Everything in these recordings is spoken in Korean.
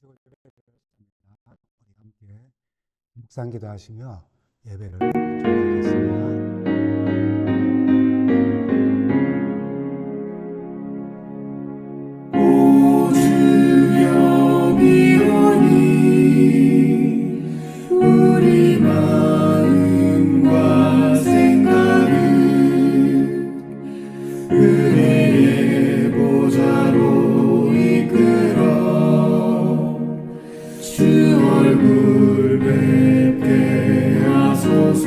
우리 함께 묵상기도 하시며 예배를 준비하겠습니다. 오 주여 미오니 우리 마음과 생각을 은혜의 보좌로 이끌어 주 얼굴 뵙게 하소서.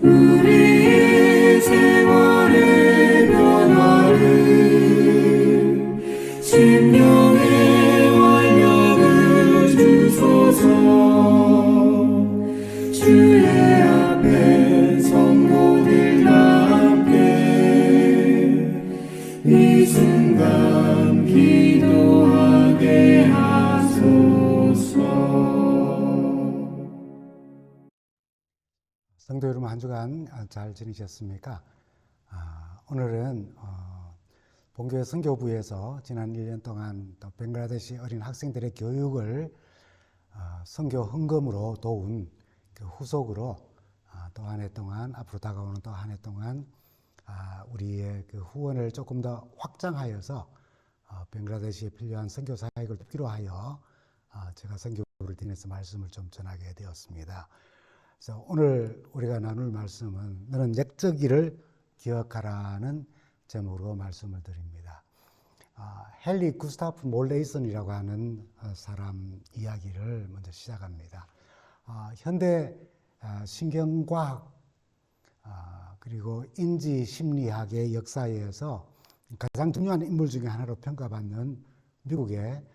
우리의 생활의 변화를 심령의 활력을 주소서. 주의 앞에 성도들과 함께 이 순간 기도하게 하소서. 성도 여러분, 한 주간 잘 지내셨습니까? 오늘은 본교회 선교부에서 지난 1년 동안 또 벵글라데시 어린 학생들의 교육을 선교 헌금으로 도운 그 후속으로 또 한 해 동안, 앞으로 다가오는 또 한 해 동안 우리의 그 후원을 조금 더 확장하여서 벵글라데시에 필요한 선교 사역을 돕기로 하여 제가 선교부를 통해서 말씀을 좀 전하게 되었습니다. 그래서 오늘 우리가 나눌 말씀은 너는 역적이를 기억하라는 제목으로 말씀을 드립니다. 헨리 구스타프 몰레이슨이라고 하는 사람 이야기를 먼저 시작합니다. 현대 신경과학 그리고 인지심리학의 역사에서 가장 중요한 인물 중에 하나로 평가받는 미국의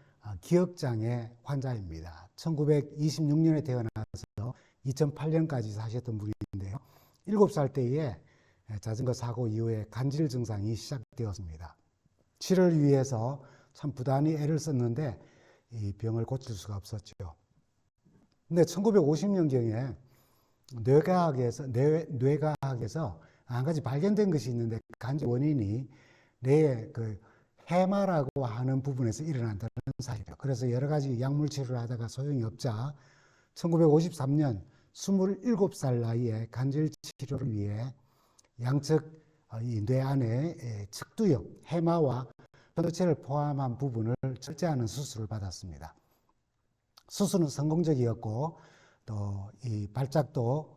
기억장애 환자입니다. 1926년에 태어나서 2008년까지 사셨던 분인데요. 7살 때에 자전거 사고 이후에 간질 증상이 시작되었습니다. 치료를 위해서 참 부단히 애를 썼는데 이 병을 고칠 수가 없었죠. 근데 1950년경에 뇌과학에서 한 가지 발견된 것이 있는데 간질 원인이 뇌의 그 해마라고 하는 부분에서 일어난다는 사실이에요. 그래서 여러 가지 약물 치료를 하다가 소용이 없자 1953년 27살 나이에 간질 치료를 위해 양측 이 뇌 안에 측두엽, 해마와 편도체를 포함한 부분을 절제하는 수술을 받았습니다. 수술은 성공적이었고 또 이 발작도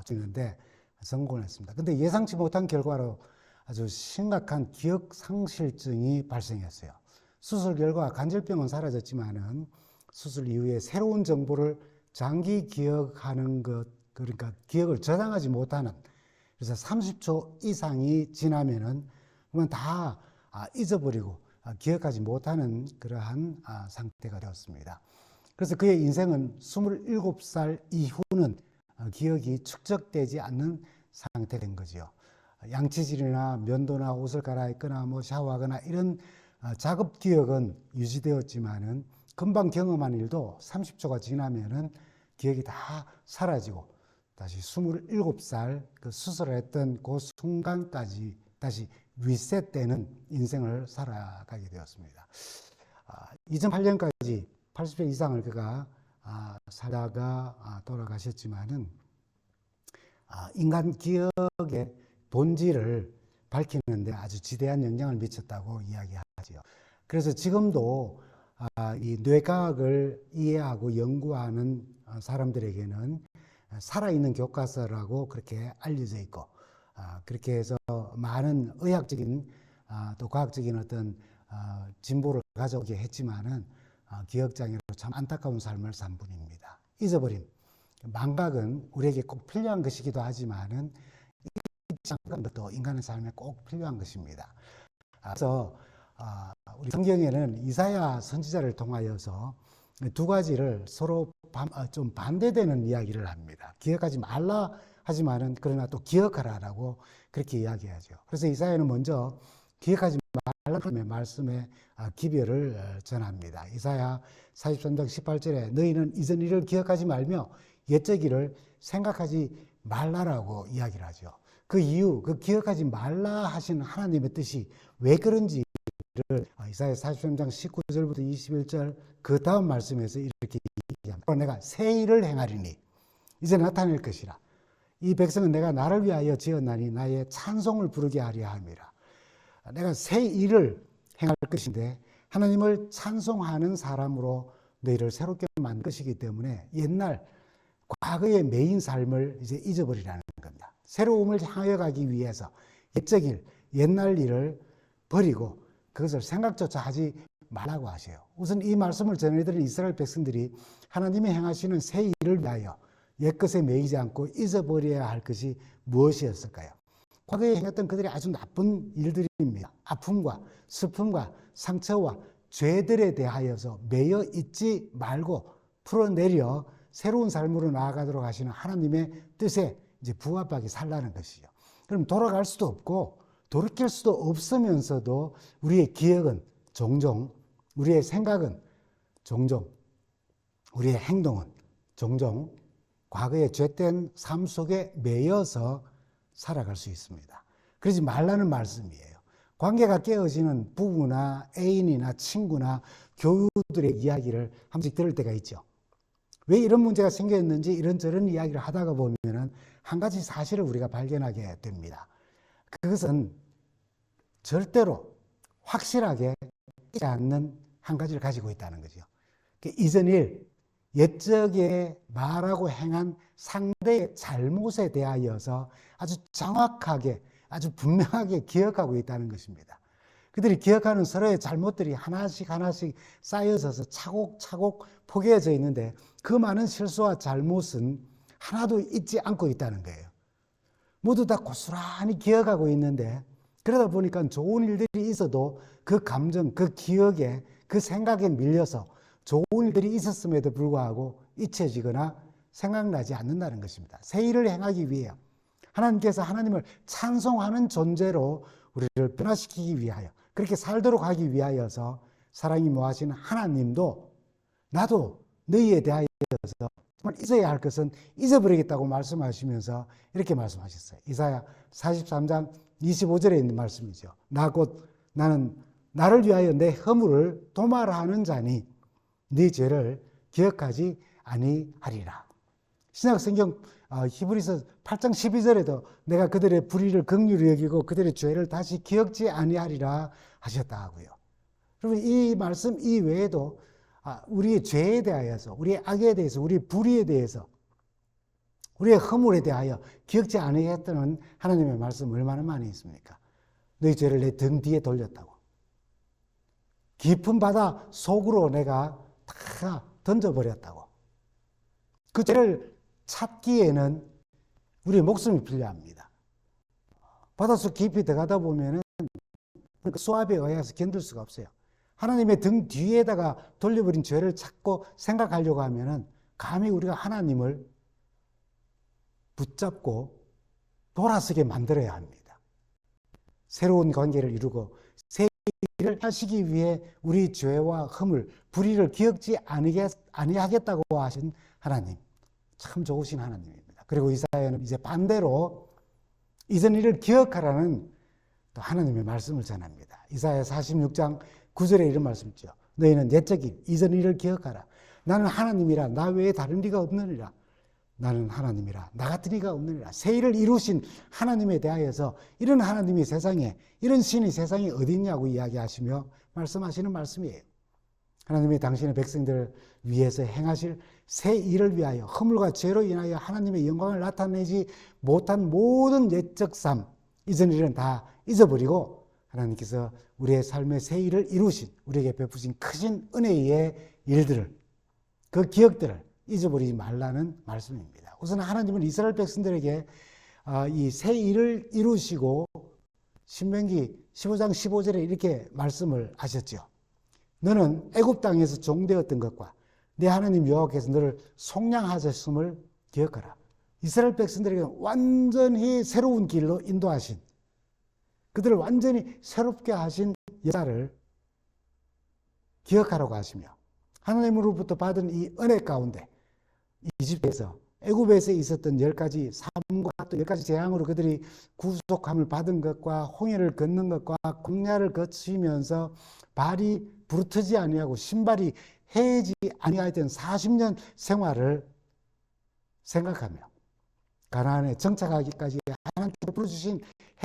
주는데 성공을 했습니다. 근데 예상치 못한 결과로 아주 심각한 기억 상실증이 발생했어요. 수술 결과 간질병은 사라졌지만은 수술 이후에 새로운 정보를 장기 기억하는 것, 그러니까 기억을 저장하지 못하는, 그래서 30초 이상이 지나면은 다 잊어버리고 기억하지 못하는 그러한 상태가 되었습니다. 그래서 그의 인생은 27살 이후는 기억이 축적되지 않는 상태가 된 거죠. 양치질이나 면도나 옷을 갈아입거나 샤워하거나 이런 작업 기억은 유지되었지만은 금방 경험한 일도 30초가 지나면은 기억이 다 사라지고 다시 27살 그 수술을 했던 그 순간까지 다시 리셋되는 인생을 살아가게 되었습니다. 2008년까지 80세 이상을 그가 살다가 돌아가셨지만은 인간 기억의 본질을 밝히는데 아주 지대한 영향을 미쳤다고 이야기하지요. 그래서 지금도 이 뇌과학을 이해하고 연구하는 사람들에게는 살아있는 교과서라고 그렇게 알려져 있고, 그렇게 해서 많은 의학적인 또 과학적인 어떤 진보를 가져오게 했지만은 기억장애로 참 안타까운 삶을 산 분입니다. 잊어버림, 망각은 우리에게 꼭 필요한 것이기도 하지만은 잊지 않는 것도 인간의 삶에 꼭 필요한 것입니다. 그래서 우리 성경에는 이사야 선지자를 통하여서 두 가지를 서로 좀 반대되는 이야기를 합니다. 기억하지 말라 하지만은 그러나 또 기억하라라고 그렇게 이야기하죠. 그래서 이사야는 먼저 기억하지 말라는 말씀의 기별을 전합니다. 이사야 43장 18절에 너희는 이전 일을 기억하지 말며 옛적 일을 생각하지 말라라고 이야기를 하죠. 그 이유, 그 기억하지 말라 하시는 하나님의 뜻이 왜 그런지를 이사야 43장 19절부터 21절 그 다음 말씀에서 이렇게 얘기합니다. 내가 새 일을 행하리니 이제 나타낼 것이라. 이 백성은 내가 나를 위하여 지었나니 나의 찬송을 부르게 하려 함이라. 내가 새 일을 행할 것인데 하나님을 찬송하는 사람으로 너희를 새롭게 만들 것이기 때문에 옛날 과거의 매인 삶을 이제 잊어버리라는 겁니다. 새로움을 향해 가기 위해서 옛적 일, 옛날 일을 버리고 그것을 생각조차 하지 말라고 하셔요. 우선 이 말씀을 전해드린 이스라엘 백성들이 하나님이 행하시는 새 일을 위하여 옛것에 매이지 않고 잊어버려야 할 것이 무엇이었을까요? 과거에 행했던 그들의 아주 나쁜 일들입니다. 아픔과 슬픔과 상처와 죄들에 대하여서 매여 있지 말고 풀어내려 새로운 삶으로 나아가도록 하시는 하나님의 뜻에 이제 부합하게 살라는 것이죠. 그럼 돌아갈 수도 없고 돌이킬 수도 없으면서도 우리의 기억은 종종, 우리의 생각은 종종, 우리의 행동은 종종 과거의 죄된 삶 속에 매여서 살아갈 수 있습니다. 그러지 말라는 말씀이에요. 관계가 깨어지는 부부나 애인이나 친구나 교우들의 이야기를 한 번씩 들을 때가 있죠. 왜 이런 문제가 생겼는지 이런저런 이야기를 하다가 보면은 한 가지 사실을 우리가 발견하게 됩니다. 그것은 절대로 확실하게 잊지 않는 한 가지를 가지고 있다는 거죠. 이전 일, 옛적에 말하고 행한 상대의 잘못에 대하여서 아주 정확하게, 아주 분명하게 기억하고 있다는 것입니다. 그들이 기억하는 서로의 잘못들이 하나씩 하나씩 쌓여져서 차곡차곡 포개져 있는데 그 많은 실수와 잘못은 하나도 잊지 않고 있다는 거예요. 모두 다 고스란히 기억하고 있는데 그러다 보니까 좋은 일들이 있어도 그 감정, 그 기억에, 그 생각에 밀려서 좋은 일들이 있었음에도 불구하고 잊혀지거나 생각나지 않는다는 것입니다. 새 일을 행하기 위해 하나님께서 하나님을 찬송하는 존재로 우리를 변화시키기 위하여 그렇게 살도록 하기 위하여서 사랑이 모아지는 하나님도 나도 너희에 대하여서 정말 잊어야 할 것은 잊어버리겠다고 말씀하시면서 이렇게 말씀하셨어요. 이사야 43장 25절에 있는 말씀이죠. 나는 나를 위하여 내 허물을 도말하는 자니 네 죄를 기억하지 아니하리라. 신약성경 히브리서 8장 12절에도 내가 그들의 불의를 긍휼히 여기고 그들의 죄를 다시 기억지 아니하리라 하셨다 하고요. 그러면 이 말씀 이외에도 우리의 죄에 대하여서, 우리의 악에 대해서, 우리의 불의에 대해서, 우리의 허물에 대하여 기억지 아니했다는 하나님의 말씀 얼마나 많이 있습니까? 너희 죄를 내 등 뒤에 돌렸다고. 깊은 바다 속으로 내가 다 던져버렸다고. 그 죄를 찾기에는 우리의 목숨이 필요합니다. 바닷속 깊이 들어가다 보면은 그 수압에 의해서 견딜 수가 없어요. 하나님의 등 뒤에다가 돌려버린 죄를 찾고 생각하려고 하면은 감히 우리가 하나님을 붙잡고 돌아서게 만들어야 합니다. 새로운 관계를 이루고 새 일을 하시기 위해 우리 죄와 허물, 불의를 기억지 아니하겠다고 하신 하나님, 참 좋으신 하나님입니다. 그리고 이사야는 이제 반대로 이전 일을 기억하라는 또 하나님의 말씀을 전합니다. 이사야 46장 9절에 이런 말씀이죠. 너희는 옛적 일, 이전 일을 기억하라. 나는 하나님이라 나 외에 다른 이가 없느니라. 나는 하나님이라 나 같은 이가 없느니라. 새 일을 이루신 하나님에 대하여서 이런 하나님이 세상에, 이런 신이 세상에 어디 있냐고 이야기하시며 말씀하시는 말씀이에요. 하나님이 당신의 백성들을 위해서 행하실 새 일을 위하여 허물과 죄로 인하여 하나님의 영광을 나타내지 못한 모든 옛적 삶, 이전 일은 다 잊어버리고 하나님께서 우리의 삶의 새 일을 이루신, 우리에게 베푸신 크신 은혜의 일들을, 그 기억들을 잊어버리지 말라는 말씀입니다. 우선 하나님은 이스라엘 백성들에게 이 새 일을 이루시고 신명기 15장 15절에 이렇게 말씀을 하셨죠. 너는 애굽 땅에서 종되었던 것과 내 하나님 여호와께서 너를 속량하셨음을 기억하라. 이스라엘 백성들에게 완전히 새로운 길로 인도하신, 그들을 완전히 새롭게 하신 역사를 기억하라고 하시며 하나님으로부터 받은 이 은혜 가운데 이집트에서, 애굽에서 있었던 10가지 삶과 또 10가지 재앙으로 그들이 구속함을 받은 것과 홍해를 걷는 것과 광야를 거치면서 발이 부르트지 아니하고 신발이 해지 아니하였던 40년 생활을 생각하며 가나안에 정착하기까지 하나님께서 부르주신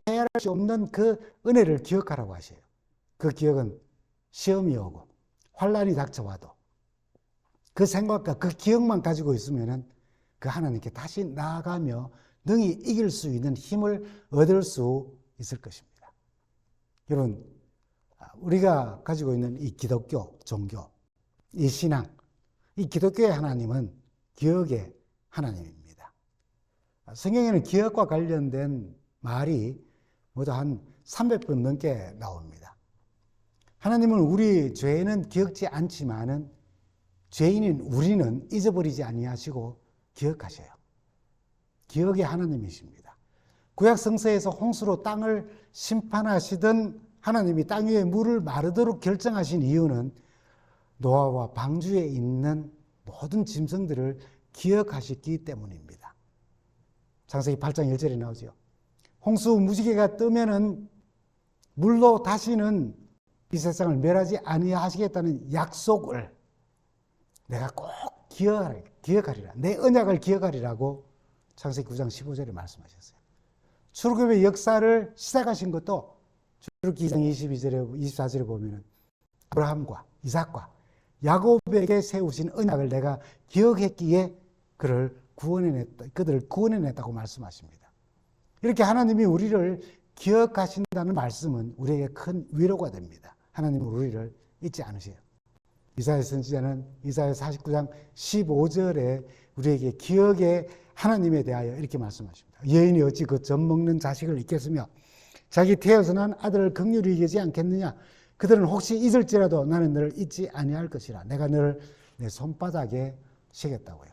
헤아릴 수 없는 그 은혜를 기억하라고 하셔요. 그 기억은 시험이 오고 환란이 닥쳐와도 그 생각과 그 기억만 가지고 있으면은 그 하나님께 다시 나아가며 능히 이길 수 있는 힘을 얻을 수 있을 것입니다. 여러분, 우리가 가지고 있는 이 기독교 종교, 이 신앙, 이 기독교의 하나님은 기억의 하나님입니다. 성경에는 기억과 관련된 말이 모두 한 300번 넘게 나옵니다. 하나님은 우리 죄는 기억지 않지만은 죄인인 우리는 잊어버리지 아니하시고 기억하셔요. 기억의 하나님이십니다. 구약 성서에서 홍수로 땅을 심판하시던 하나님이 땅 위에 물을 마르도록 결정하신 이유는 노아와 방주에 있는 모든 짐승들을 기억하셨기 때문입니다. 창세기 8장 1절에 나오죠. 홍수 무지개가 뜨면은 물로 다시는 이 세상을 멸하지 아니하시겠다는 약속을 내가 꼭 기억하리라. 내 언약을 기억하리라고 창세기 9장 15절에 말씀하셨어요. 출애굽의 역사를 시작하신 것도 출애굽기 2장 22절에 24절에 보면은 아브라함과 이삭과 야곱에게 세우신 언약을 내가 기억했기에 그들을 구원해냈다고 말씀하십니다. 이렇게 하나님이 우리를 기억하신다는 말씀은 우리에게 큰 위로가 됩니다. 하나님은 우리를 잊지 않으세요. 이사야 선지자는 이사야 49장 15절에 우리에게 기억의 하나님에 대하여 이렇게 말씀하십니다. 여인이 어찌 그 젖 먹는 자식을 잊겠으며 자기 태어서 난 아들을 긍휼히 여기지 않겠느냐. 그들은 혹시 잊을지라도 나는 너를 잊지 아니할 것이라. 내가 너를 내 손바닥에 새겼다고요.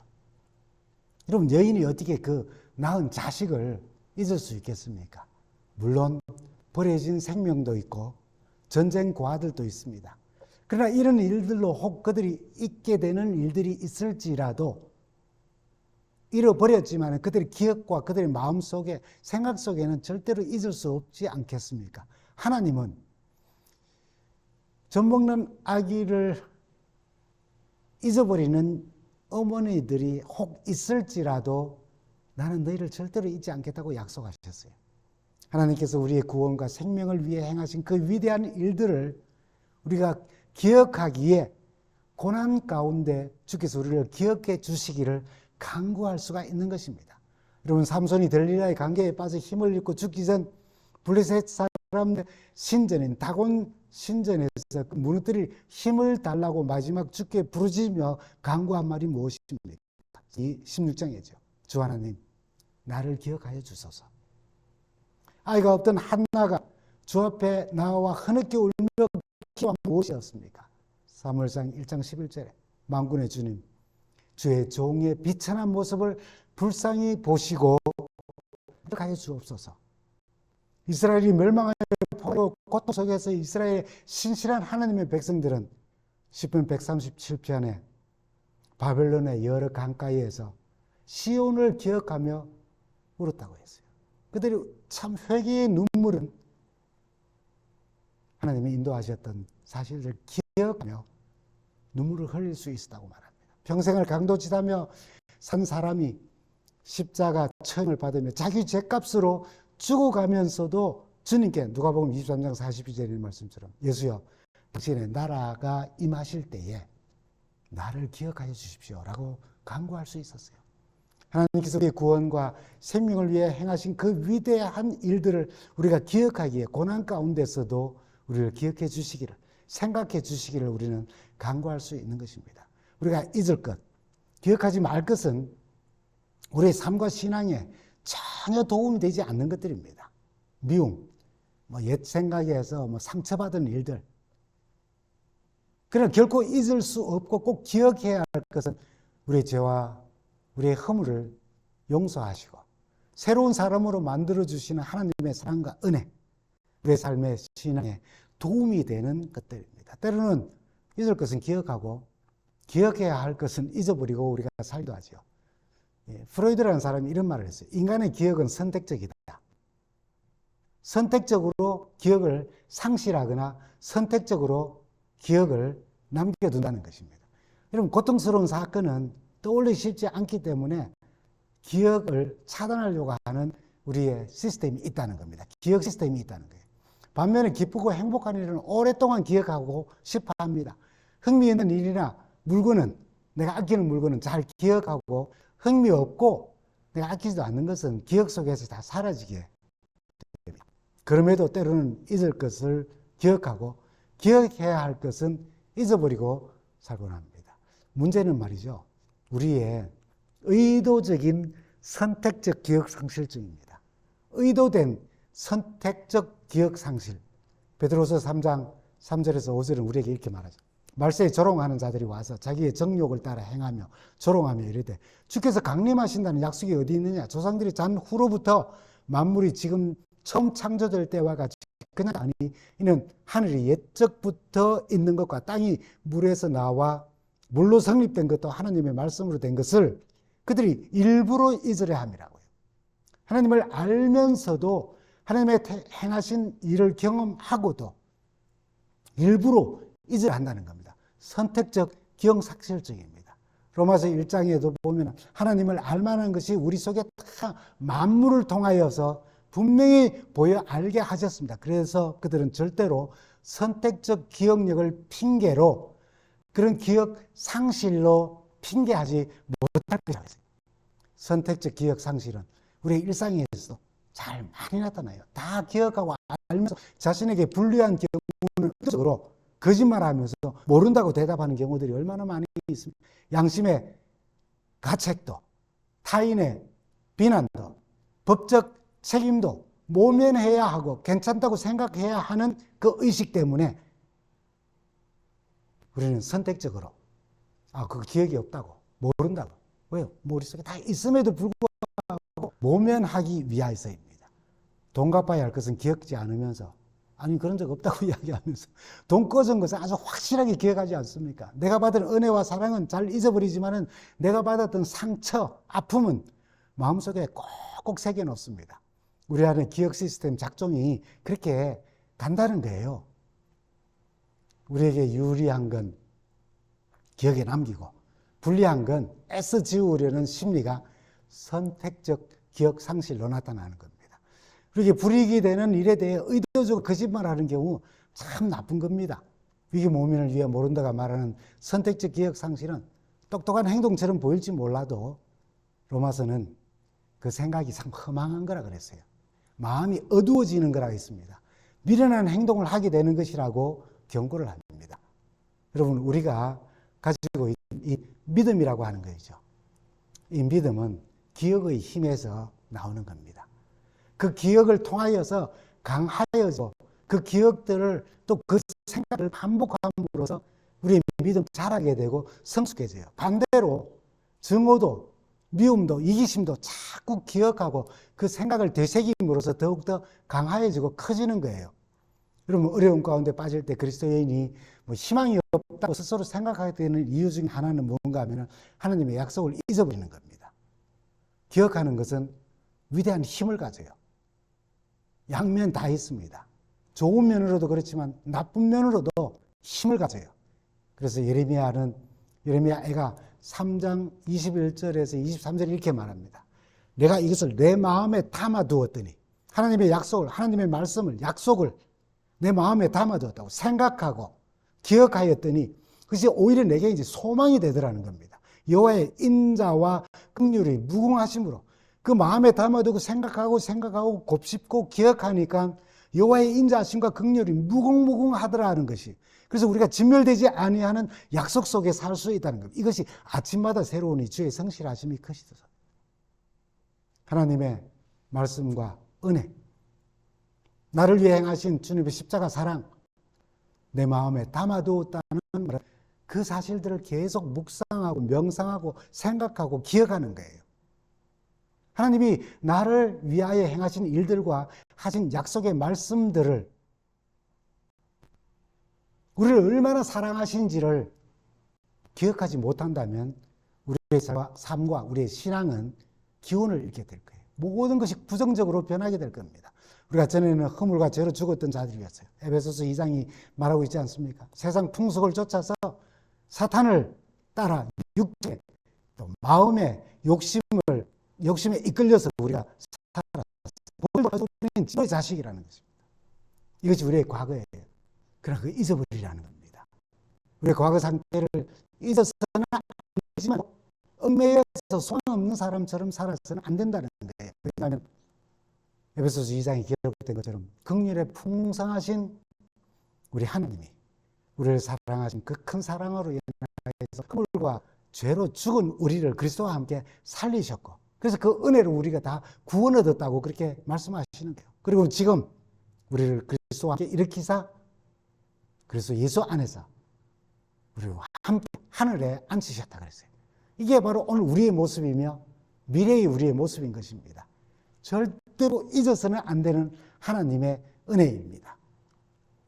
여러분, 여인이 어떻게 그 낳은 자식을 잊을 수 있겠습니까? 물론 버려진 생명도 있고 전쟁 고아들도 있습니다. 그러나 이런 일들로 혹 그들이 잊게 되는 일들이 있을지라도 잃어버렸지만 그들의 기억과 그들의 마음속에 생각 속에는 절대로 잊을 수 없지 않겠습니까? 하나님은 젖 먹는 아기를 잊어버리는 어머니들이 혹 있을지라도 나는 너희를 절대로 잊지 않겠다고 약속하셨어요. 하나님께서 우리의 구원과 생명을 위해 행하신 그 위대한 일들을 우리가 기억하기에 고난 가운데 주께서 우리를 기억해 주시기를 간구할 수가 있는 것입니다. 여러분, 삼손이 들릴라의 관계에 빠져 힘을 잃고 죽기 전 블레셋 사람들 신전인 다곤 신전에서 무너뜨릴 힘을 달라고 마지막 주께 부르짖으며 간구한 말이 무엇입니까? 이 16장이죠. 주 하나님, 나를 기억하여 주소서. 아이가 없던 한나가 주 앞에 나와 흐느껴 울며 기도한 무엇이었습니까? 사무엘상 1장 11절에 만군의 주님, 주의 종의 비천한 모습을 불쌍히 보시고 기억하여 주옵소서. 이스라엘이 멸망하여 포로 고통 속에서 이스라엘의 신실한 하나님의 백성들은 시편 137편에 바벨론의 여러 강가에서 시온을 기억하며 울었다고 했어요. 그들이 참 회개의 눈물은 하나님이 인도하셨던 사실을 기억하며 눈물을 흘릴 수 있었다고 말합니다. 평생을 강도짓하며 산 사람이 십자가 처형을 받으며 자기 죄값으로 죽어가면서도 주님께 누가복음 23장 42절의 말씀처럼 예수여, 당신의 나라가 임하실 때에 나를 기억하여 주십시오 라고 간구할 수 있었어요. 하나님께서 우리의 구원과 생명을 위해 행하신 그 위대한 일들을 우리가 기억하기에 고난 가운데서도 우리를 기억해 주시기를, 생각해 주시기를 우리는 간구할 수 있는 것입니다. 우리가 잊을 것, 기억하지 말 것은 우리의 삶과 신앙에 전혀 도움이 되지 않는 것들입니다. 미움, 옛 생각에서 상처받은 일들. 그러나 결코 잊을 수 없고 꼭 기억해야 할 것은 우리의 죄와 우리의 허물을 용서하시고 새로운 사람으로 만들어주시는 하나님의 사랑과 은혜, 우리의 삶의 신앙에 도움이 되는 것들입니다. 때로는 잊을 것은 기억하고 기억해야 할 것은 잊어버리고 우리가 살기도 하죠. 프로이드라는 사람이 이런 말을 했어요. 인간의 기억은 선택적이다. 선택적으로 기억을 상실하거나 선택적으로 기억을 남겨둔다는 것입니다. 여러분, 고통스러운 사건은 떠올리기 쉽지 않기 때문에 기억을 차단하려고 하는 우리의 시스템이 있다는 겁니다. 기억 시스템이 있다는 거예요. 반면에 기쁘고 행복한 일은 오랫동안 기억하고 싶어 합니다. 흥미있는 일이나 물건은, 내가 아끼는 물건은 잘 기억하고, 흥미없고 내가 아끼지도 않는 것은 기억 속에서 다 사라지게 됩니다. 그럼에도 때로는 잊을 것을 기억하고 기억해야 할 것은 잊어버리고 살곤 합니다. 문제는 말이죠, 우리의 의도적인 선택적 기억 상실증입니다. 의도된 선택적 기억 상실. 베드로서 3장 3절에서 5절은 우리에게 이렇게 말하죠. 말세에 조롱하는 자들이 와서 자기의 정욕을 따라 행하며 조롱하며 이르되 주께서 강림하신다는 약속이 어디 있느냐? 조상들이 잔 후로부터 만물이 지금 처음 창조될 때와 같이 그냥 아니, 이는 하늘이 옛적부터 있는 것과 땅이 물에서 나와 물로 성립된 것도 하나님의 말씀으로 된 것을 그들이 일부러 잊으려 함이라고요. 하나님을 알면서도 하나님의 행하신 일을 경험하고도 일부러 잊으려 한다는 겁니다. 선택적 기억 상실증입니다. 로마서 1장에도 보면 하나님을 알만한 것이 우리 속에 다 만물을 통하여서 분명히 보여 알게 하셨습니다. 그래서 그들은 절대로 선택적 기억력을 핑계로, 그런 기억 상실로 핑계하지 못할 것이라고 했어요. 선택적 기억 상실은 우리의 일상에서 잘 많이 나타나요. 다 기억하고 알면서 자신에게 불리한 경우는 의도적으로 거짓말하면서 모른다고 대답하는 경우들이 얼마나 많이 있습니다. 양심의 가책도, 타인의 비난도, 법적 책임도 모면해야 하고 괜찮다고 생각해야 하는 그 의식 때문에 우리는 선택적으로 그 기억이 없다고, 모른다고. 왜요? 머릿속에 다 있음에도 불구하고 모면하기 위해서입니다. 돈 갚아야 할 것은 기억지 않으면서, 아니 그런 적 없다고 이야기하면서 돈 꺼준 것은 아주 확실하게 기억하지 않습니까? 내가 받은 은혜와 사랑은 잘 잊어버리지만은 내가 받았던 상처, 아픔은 마음속에 꼭꼭 새겨놓습니다. 우리 안에 기억 시스템 작동이 그렇게 간다는 거예요. 우리에게 유리한 건 기억에 남기고 불리한 건 애써 지우려는 심리가 선택적 기억 상실로 나타나는 겁니다. 그렇게 불이익이 되는 일에 대해 의도적으로 거짓말하는 경우 참 나쁜 겁니다. 위기 모면을 위해 모른다가 말하는 선택적 기억 상실은 똑똑한 행동처럼 보일지 몰라도 로마서는 그 생각이 참 허망한 거라 그랬어요. 마음이 어두워지는 거라 했습니다. 미련한 행동을 하게 되는 것이라고 경고를 합니다. 여러분, 우리가 가지고 있는 이 믿음이라고 하는 거죠. 이 믿음은 기억의 힘에서 나오는 겁니다. 그 기억을 통하여서 강하여져 그 기억들을 또 그 생각을 반복함으로써 우리의 믿음 자라게 되고 성숙해져요. 반대로 증오도 미움도 이기심도 자꾸 기억하고 그 생각을 되새김으로써 더욱더 강화해지고 커지는 거예요. 여러분, 어려움 가운데 빠질 때 그리스도인이 희망이 없다고 스스로 생각하게 되는 이유 중 하나는 뭔가 하면 하나님의 약속을 잊어버리는 겁니다. 기억하는 것은 위대한 힘을 가져요. 양면 다 있습니다. 좋은 면으로도 그렇지만 나쁜 면으로도 힘을 가져요. 그래서 예레미야가 3장 21절에서 23절에 이렇게 말합니다. 내가 이것을 내 마음에 담아두었더니, 하나님의 약속을, 하나님의 말씀을, 약속을 내 마음에 담아두었다고 생각하고 기억하였더니 그것이 오히려 내게 이제 소망이 되더라는 겁니다. 여호와의 인자와 긍휼이 무궁하심으로 그 마음에 담아두고 생각하고 곱씹고 기억하니까 여호와의 인자하심과 긍휼이 무궁무궁하더라는 것이, 그래서 우리가 진멸되지 아니하는 약속 속에 살 수 있다는 겁니다. 이것이 아침마다 새로운 주의 성실하심이 크시도다. 하나님의 말씀과 은혜, 나를 위해 행하신 주님의 십자가 사랑, 내 마음에 담아두었다는 말은 그 사실들을 계속 묵상하고 명상하고 생각하고 기억하는 거예요. 하나님이 나를 위하여 행하신 일들과 하신 약속의 말씀들을, 우리를 얼마나 사랑하신지를 기억하지 못한다면 우리의 삶과 우리의 신앙은 기운을 잃게 될 거예요. 모든 것이 부정적으로 변하게 될 겁니다. 우리가 전에는 허물과 죄로 죽었던 자들이었어요. 에베소서 2장이 말하고 있지 않습니까? 세상 풍속을 쫓아서 사탄을 따라 육체, 또 마음의 욕심에 이끌려서 우리가 살았어요. 우리는 지의 자식이라는 것입니다. 이것이 우리의 과거예요. 그러나 그 잊어버리라는 겁니다. 우리의 과거 상태를 잊어서는 안 되지만 얽매여서 소망 없는 사람처럼 살아서는 안 된다는 거예요. 왜냐하면 에베소서 2장에 기록된 것처럼 긍휼에 풍성하신 우리 하나님이 우리를 사랑하신 그 큰 사랑으로 인하여서 허물과 죄로 죽은 우리를 그리스도와 함께 살리셨고, 그래서 그 은혜로 우리가 다 구원 얻었다고 그렇게 말씀하시는 거예요. 그리고 지금 우리를 그리스도와 함께 일으키사 그래서 예수 안에서 우리와 함께 하늘에 앉히셨다 그랬어요. 이게 바로 오늘 우리의 모습이며 미래의 우리의 모습인 것입니다. 절대로 잊어서는 안 되는 하나님의 은혜입니다.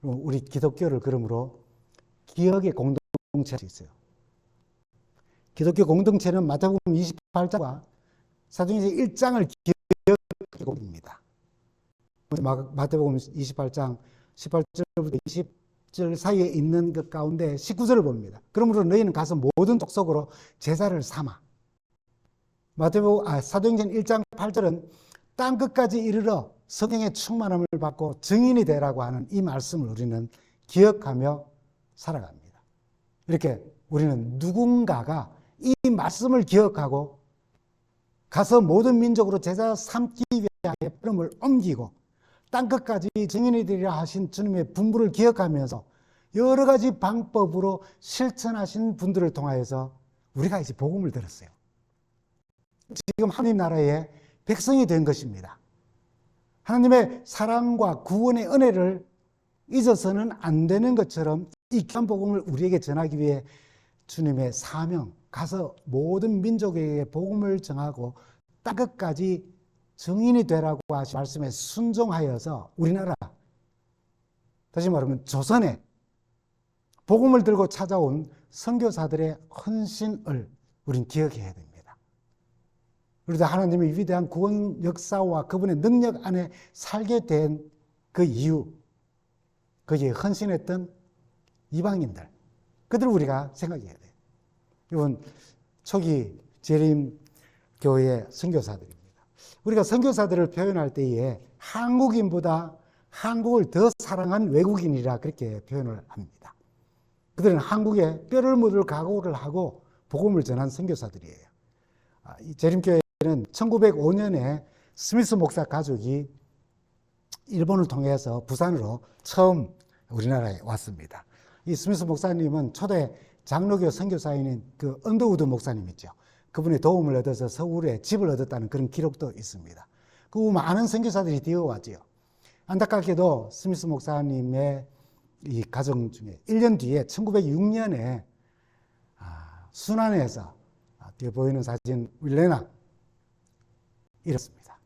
우리 기독교를 그러므로 기억의 공동체가 있어요. 기독교 공동체는 마태복음 28장과 사도행전 1장을 기억입니다. 마태복음 28장 18절부터 20절 사이에 있는 그 가운데 19절을 봅니다. 그러므로 너희는 가서 모든 족속으로 제자를 삼아. 사도행전 1장 8절은 땅 끝까지 이르러 성령의 충만함을 받고 증인이 되라고 하는 이 말씀을 우리는 기억하며 살아갑니다. 이렇게 우리는 누군가가 이 말씀을 기억하고 가서 모든 민족으로 제자 삼기 위하여 걸음을 옮기고 땅끝까지 증인이 되리라 하신 주님의 분부를 기억하면서 여러 가지 방법으로 실천하신 분들을 통하여서 우리가 이제 복음을 들었어요. 지금 하나님 나라의 백성이 된 것입니다. 하나님의 사랑과 구원의 은혜를 잊어서는 안 되는 것처럼 이 귀한 복음을 우리에게 전하기 위해 주님의 사명, 가서 모든 민족에게 복음을 전하고 땅끝까지 증인이 되라고 하신 말씀에 순종하여서 우리나라, 다시 말하면 조선에 복음을 들고 찾아온 선교사들의 헌신을 우린 기억해야 됩니다. 우리도 하나님의 위대한 구원 역사와 그분의 능력 안에 살게 된 그 이유, 거기에 헌신했던 이방인들, 그들을 우리가 생각해야 돼요. 이건 초기 재림교회의 선교사들입니다. 우리가 선교사들을 표현할 때에 한국인보다 한국을 더 사랑한 외국인이라 그렇게 표현을 합니다. 그들은 한국에 뼈를 묻을 각오를 하고 복음을 전한 선교사들이에요. 이 재림교회는 1905년에 스미스 목사 가족이 일본을 통해서 부산으로 처음 우리나라에 왔습니다. 이 스미스 목사님은 초대 장로교 선교사인 그 언더우드 목사님 있죠. 그분의 도움을 얻어서 서울에 집을 얻었다는 그런 기록도 있습니다. 그 많은 선교사들이 뛰어왔지요. 안타깝게도 스미스 목사님의 이 가정 중에 1년 뒤에 1906년에 순안에서 뒤에 보이는 사진 윌레나 잃었습니다.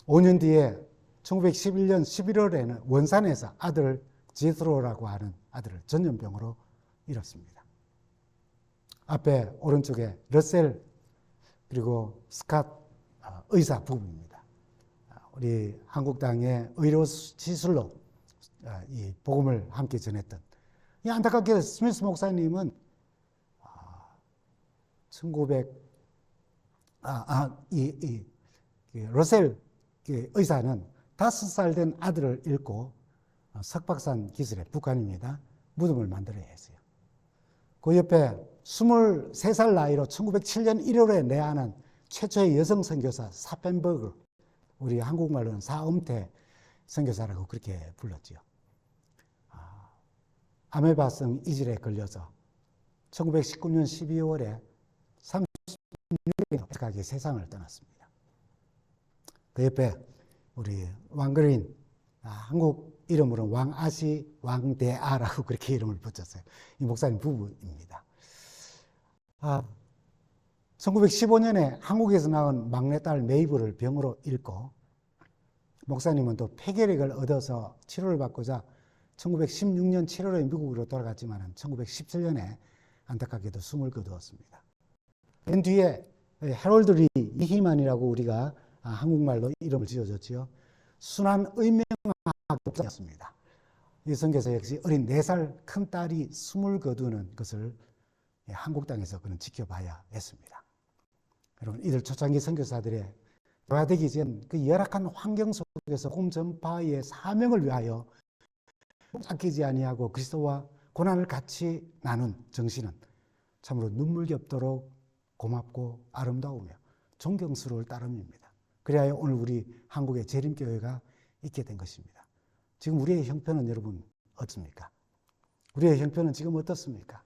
5년 뒤에 1911년 11월에는 원산에서 아들 제스로라고 하는 아들을 전염병으로 잃었습니다. 앞에 오른쪽에 러셀 그리고 스캇 의사 부부입니다. 우리 한국당의 의료 시술로 이 복음을 함께 전했던, 이 안타깝게 스미스 목사님은 러셀 의사는 5살 된 아들을 잃고 석박산 기술의 북한입니다. 무덤을 만들어야 했어요. 그 옆에 23살 나이로 1907년 1월에 내한한 최초의 여성 선교사 사펜버그, 우리 한국말로는 사음태 선교사라고 그렇게 불렀지요. 아메바성 이질에 걸려서 1919년 12월에 36일 가게 세상을 떠났습니다. 그 옆에 우리 왕그린, 한국 이름으로 왕아시 왕대아라고 그렇게 이름을 붙였어요. 이 목사님 부부입니다. 1915년에 한국에서 낳은 막내딸 메이블을 병으로 잃고, 목사님은 또 폐결핵을 얻어서 치료를 받고자 1916년 7월에 미국으로 돌아갔지만 1917년에 안타깝게도 숨을 거두었습니다. 맨 뒤에 해롤드 이히만이라고 우리가 한국말로 이름을 지어줬지요. 순한 의명학자였습니다. 이 선교사 역시 어린 4살 큰 딸이 숨을 거두는 것을 한국 땅에서 그는 지켜봐야 했습니다. 여러분, 이들 초창기 선교사들의 교화되기 전 그 열악한 환경 속에서 복음 전파의 사명을 위하여 아끼지 아니하고 그리스도와 고난을 같이 나눈 정신은 참으로 눈물겹도록 고맙고 아름다우며 존경스러울 따름입니다. 그래야 오늘 우리 한국의 재림교회가 있게 된 것입니다. 지금 우리의 형편은 여러분 어떻습니까? 우리의 형편은 지금 어떻습니까?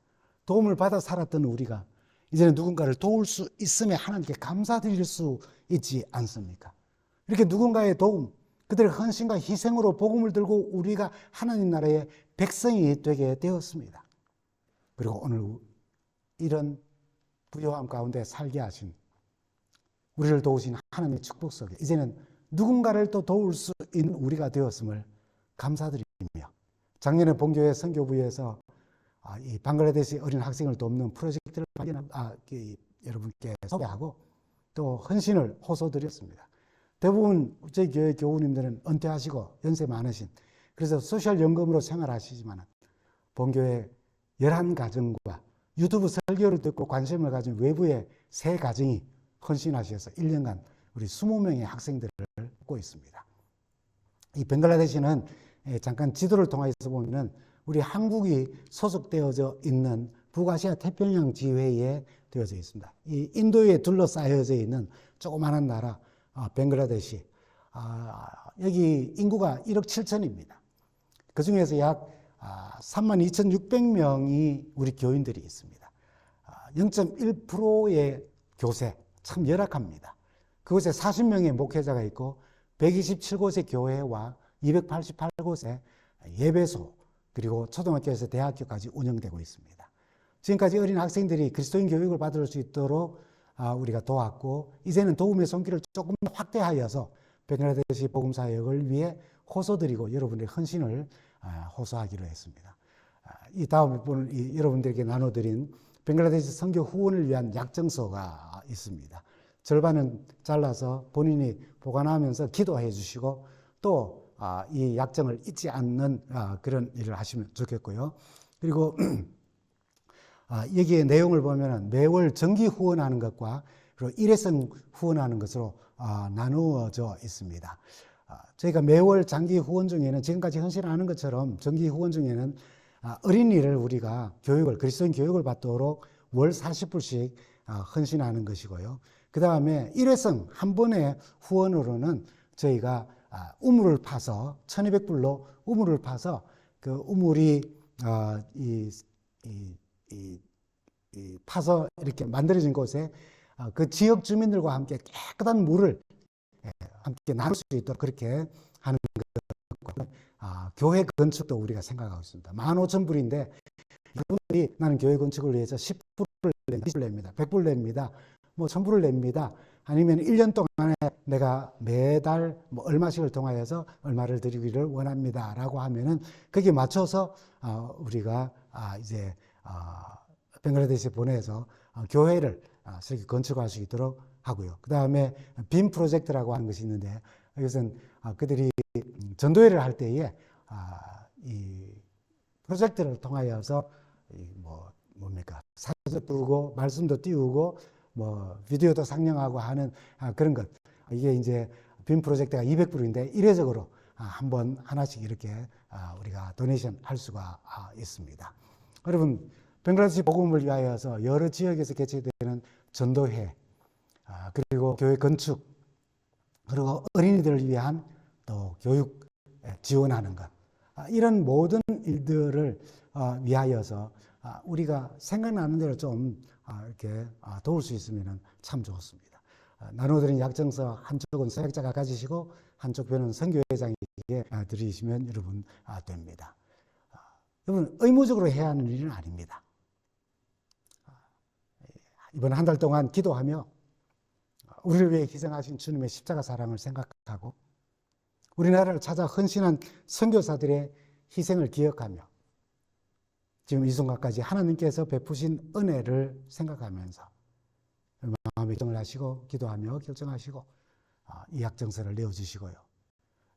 도움을 받아 살았던 우리가 이제는 누군가를 도울 수 있음에 하나님께 감사드릴 수 있지 않습니까? 이렇게 누군가의 도움, 그들의 헌신과 희생으로 복음을 들고 우리가 하나님 나라의 백성이 되게 되었습니다. 그리고 오늘 이런 부요함 가운데 살게 하신, 우리를 도우신 하나님의 축복 속에 이제는 누군가를 또 도울 수 있는 우리가 되었음을 감사드리며, 작년에 본교회 선교부에서 이 방글라데시 어린 학생을 돕는 프로젝트를 여러분께 소개하고 또 헌신을 호소드렸습니다. 대부분 저희 교회 교우님들은 은퇴하시고 연세 많으신, 그래서 소셜연금으로 생활하시지만 본교회 11가정과 유튜브 설교를 듣고 관심을 가진 외부의 3가정이 헌신하셔서 1년간 우리 20명의 학생들을 돕고 있습니다. 이 벵글라데시는 잠깐 지도를 통해서 보면은 우리 한국이 소속되어져 있는 북아시아 태평양 지회에 되어져 있습니다. 이 인도에 둘러싸여져 있는 조그마한 나라 벵글라데시, 여기 인구가 1억 7천입니다. 그 중에서 약 32,600명이 우리 교인들이 있습니다. 0.1%의 교세, 참 열악합니다. 그곳에 40명의 목회자가 있고 127곳의 교회와 288곳의 예배소, 그리고 초등학교에서 대학교까지 운영되고 있습니다. 지금까지 어린 학생들이 그리스도인 교육을 받을 수 있도록 우리가 도왔고, 이제는 도움의 손길을 조금 확대하여서 벵글라데시 복음사역을 위해 호소드리고 여러분의 헌신을 호소하기로 했습니다. 이 다음 부분을 여러분들에게 나눠드린 벵글라데시 선교 후원을 위한 약정서가 있습니다. 절반은 잘라서 본인이 보관하면서 기도해 주시고 또 이 약정을 잊지 않는 그런 일을 하시면 좋겠고요. 그리고 여기에 내용을 보면 매월 정기 후원하는 것과 그리고 일회성 후원하는 것으로 나누어져 있습니다. 저희가 매월 장기 후원 중에는 지금까지 헌신하는 것처럼 정기 후원 중에는 어린이를 우리가 그리스도인 교육을 받도록 월 40불씩 헌신하는 것이고요. 그 다음에 일회성 한 번의 후원으로는 저희가 우물을 파서 1,200불로 우물을 파서 그 우물이 파서 이렇게 만들어진 곳에 그 지역 주민들과 함께 깨끗한 물을 함께 나눌 수 있도록 그렇게 하는 것. 교회 건축도 우리가 생각하고 있습니다. 15,000불인데 이분들이 나는 교회 건축을 위해서 10불을 냅니다, 20불을 냅니다, 100불을 냅니다, 뭐 1,000불을 냅니다. 아니면 1년 동안에 내가 매달 뭐 얼마씩을 통하여서 얼마를 드리기를 원합니다 라고 하면은 거기에 맞춰서 우리가 이제 벵글라데시에 보내서 교회를 새롭게 건축할 수 있도록 하고요. 그 다음에 빔 프로젝트라고 하는 것이 있는데 이것은 그들이 전도회를 할 때에 이 프로젝트를 통하여서 사진도 띄우고 말씀도 띄우고 뭐 비디오도 상영하고 하는 그런 것. 이게 이제 빔 프로젝트가 200불인데 일회적으로 한번 하나씩 이렇게 우리가 도네이션 할 수가 있습니다. 여러분, 벵글라데시 복음을 위하여서 여러 지역에서 개최되는 전도회, 그리고 교회 건축, 그리고 어린이들을 위한 또 교육 지원하는 것, 이런 모든 일들을 위하여서 우리가 생각나는 대로 좀 이렇게 도울 수 있으면 참 좋습니다. 나눠드린 약정서 한쪽은 사역자가 가지시고 한쪽 편은 선교회장에게 드리시면 여러분 됩니다. 여러분, 의무적으로 해야 하는 일은 아닙니다. 이번 한 달 동안 기도하며 우리를 위해 희생하신 주님의 십자가 사랑을 생각하고 우리나라를 찾아 헌신한 선교사들의 희생을 기억하며 지금 이 순간까지 하나님께서 베푸신 은혜를 생각하면서 마음의 결정을 하시고 기도하며 결정하시고 이학정서를 내어주시고요.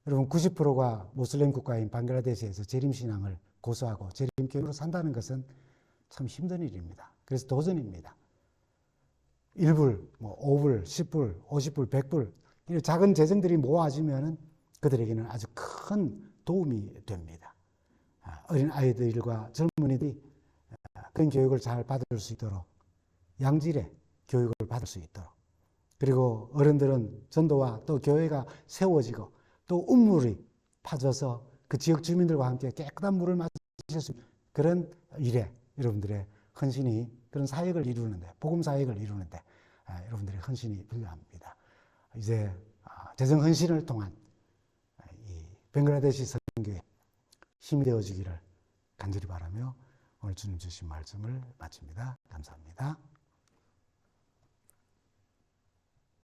여러분 90%가 모슬림 국가인 방글라데시에서 재림신앙을 고수하고 재림교육으로 산다는 것은 참 힘든 일입니다. 그래서 도전입니다. 1불, 5불, 10불, 50불, 100불 이런 작은 재정들이 모아지면 그들에게는 아주 큰 도움이 됩니다. 어린 아이들과 젊은이들이 그런 교육을 잘 받을 수 있도록 양질의 교육을 받을 수 있도록 그리고 어른들은 전도와 또 교회가 세워지고 또 운물이 파져서 그 지역 주민들과 함께 깨끗한 물을 마실 수 있는 그런 일에 여러분들의 헌신이 그런 사역을 이루는데 복음 사역을 이루는데 여러분들의 헌신이 필요합니다. 이제 재정 헌신을 통한 이 벵글라데시 선교에 힘이 되어주기를 간절히 바라며 오늘 주님 주신 말씀을 마칩니다. 감사합니다.